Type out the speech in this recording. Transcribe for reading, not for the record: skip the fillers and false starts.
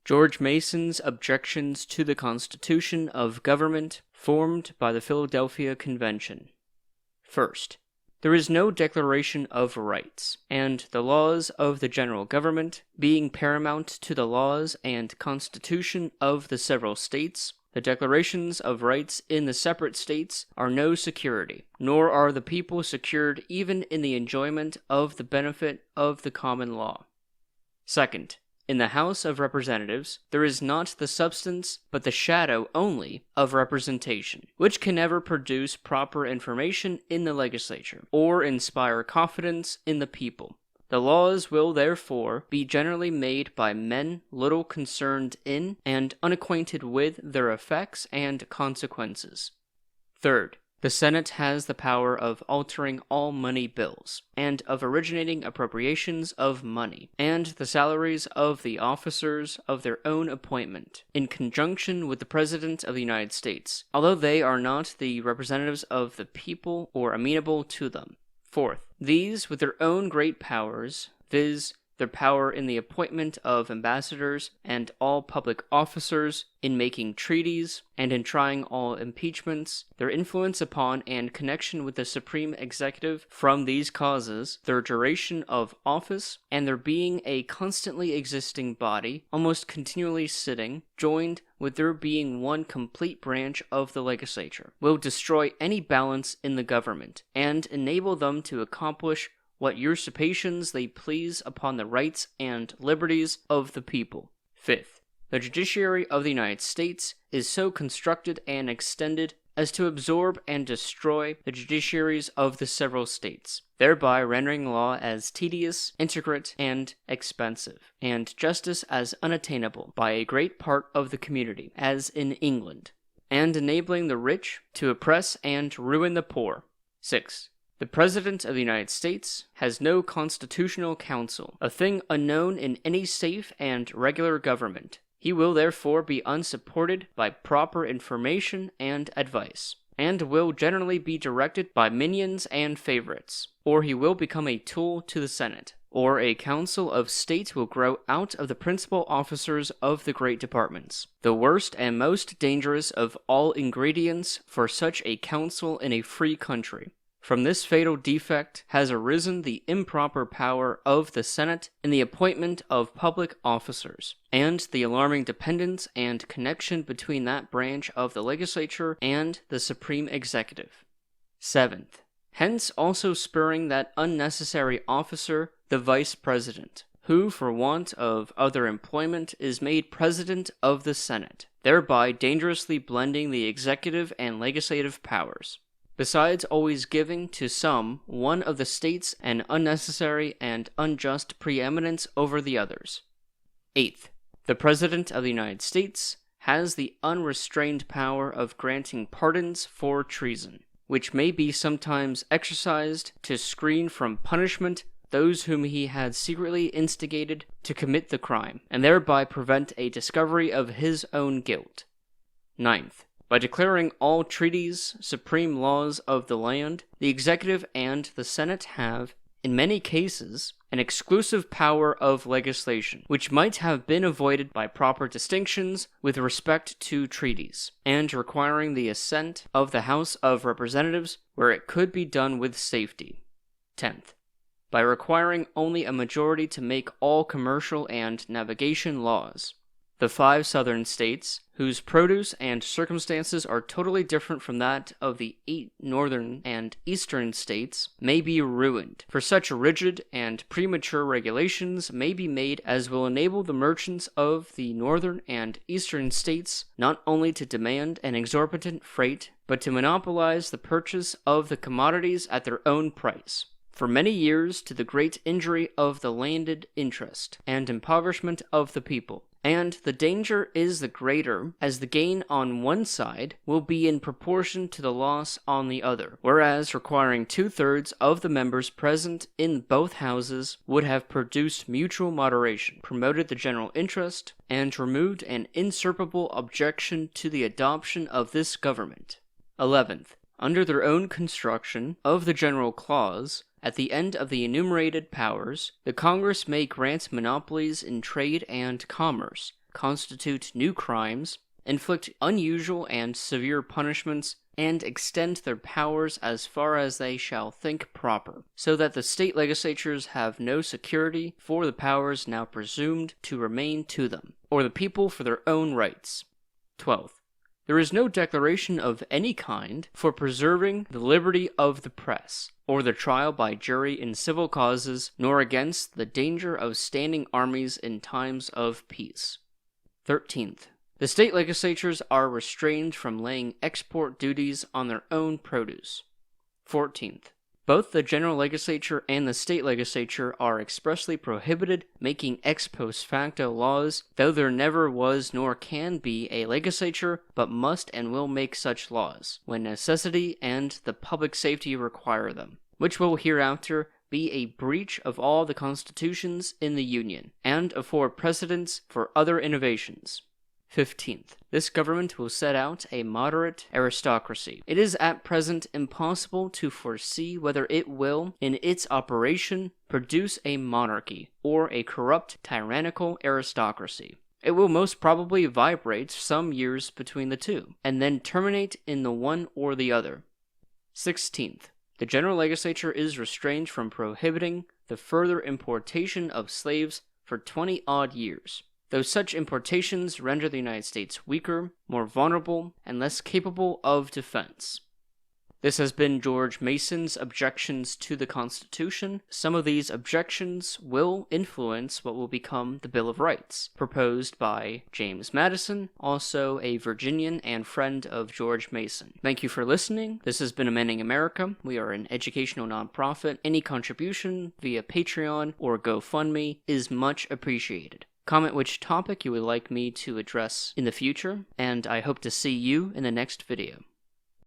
George Mason's Objections to the Constitution of Government formed by the Philadelphia Convention. First, there is no declaration of rights, and the laws of the general government, being paramount to the laws and constitution of the several states, the declarations of rights in the separate states are no security, nor are the people secured even in the enjoyment of the benefit of the common law. Second, in the House of Representatives, there is not the substance, but the shadow only, of representation, which can never produce proper information in the legislature, or inspire confidence in the people. The laws will therefore be generally made by men little concerned in and unacquainted with their effects and consequences. Third, the Senate has the power of altering all money bills, and of originating appropriations of money, and the salaries of the officers of their own appointment, in conjunction with the President of the United States, although they are not the representatives of the people or amenable to them. Fourth, these, with their own great powers, viz., their power in the appointment of ambassadors and all public officers, in making treaties, and in trying all impeachments, their influence upon and connection with the supreme executive from these causes, their duration of office, and their being a constantly existing body, almost continually sitting, joined with there being one complete branch of the legislature, will destroy any balance in the government, and enable them to accomplish what usurpations they please upon the rights and liberties of the people. Fifth, the Judiciary of the United States is so constructed and extended as to absorb and destroy the judiciaries of the several states, thereby rendering law as tedious, intricate, and expensive, and justice as unattainable by a great part of the community, as in England, and enabling the rich to oppress and ruin the poor. Sixth, the President of the United States has no constitutional council, a thing unknown in any safe and regular government. He will therefore be unsupported by proper information and advice, and will generally be directed by minions and favorites, or he will become a tool to the Senate, or a council of state will grow out of the principal officers of the great departments. The worst and most dangerous of all ingredients for such a council in a free country. From this fatal defect has arisen the improper power of the Senate in the appointment of public officers, and the alarming dependence and connection between that branch of the legislature and the supreme executive. Seventh, hence also spurring that unnecessary officer, the vice president, who for want of other employment is made president of the Senate, thereby dangerously blending the executive and legislative powers, besides always giving to some one of the states an unnecessary and unjust preeminence over the others. Eighth, the President of the United States has the unrestrained power of granting pardons for treason, which may be sometimes exercised to screen from punishment those whom he had secretly instigated to commit the crime, and thereby prevent a discovery of his own guilt. Ninth, by declaring all treaties supreme laws of the land, the executive and the Senate have, in many cases, an exclusive power of legislation, which might have been avoided by proper distinctions with respect to treaties, and requiring the assent of the House of Representatives where it could be done with safety. 10th, by requiring only a majority to make all commercial and navigation laws. The 5 southern states, whose produce and circumstances are totally different from that of the 8 northern and eastern states, may be ruined, for such rigid and premature regulations may be made as will enable the merchants of the northern and eastern states not only to demand an exorbitant freight, but to monopolize the purchase of the commodities at their own price, for many years to the great injury of the landed interest and impoverishment of the people. And the danger is the greater, as the gain on one side will be in proportion to the loss on the other, whereas requiring 2/3 of the members present in both houses would have produced mutual moderation, promoted the general interest, and removed an insuperable objection to the adoption of this government. 11th, under their own construction of the general clause, at the end of the enumerated powers, the Congress may grant monopolies in trade and commerce, constitute new crimes, inflict unusual and severe punishments, and extend their powers as far as they shall think proper, so that the state legislatures have no security for the powers now presumed to remain to them, or the people for their own rights. 12th. There is no declaration of any kind for preserving the liberty of the press, or the trial by jury in civil causes, nor against the danger of standing armies in times of peace. 13th. The state legislatures are restrained from laying export duties on their own produce. 14th. Both the general legislature and the state legislature are expressly prohibited making ex post facto laws, though there never was nor can be a legislature but must and will make such laws, when necessity and the public safety require them, which will hereafter be a breach of all the constitutions in the Union, and afford precedents for other innovations. 15th. This government will set out a moderate aristocracy. It is at present impossible to foresee whether it will, in its operation, produce a monarchy, or a corrupt tyrannical aristocracy. It will most probably vibrate some years between the two, and then terminate in the one or the other. 16th. The general legislature is restrained from prohibiting the further importation of slaves for 20-odd years, though such importations render the United States weaker, more vulnerable, and less capable of defense. This has been George Mason's Objections to the Constitution. Some of these objections will influence what will become the Bill of Rights, proposed by James Madison, also a Virginian and friend of George Mason. Thank you for listening. This has been Amending America. We are an educational nonprofit. Any contribution via Patreon or GoFundMe is much appreciated. Comment which topic you would like me to address in the future, and I hope to see you in the next video.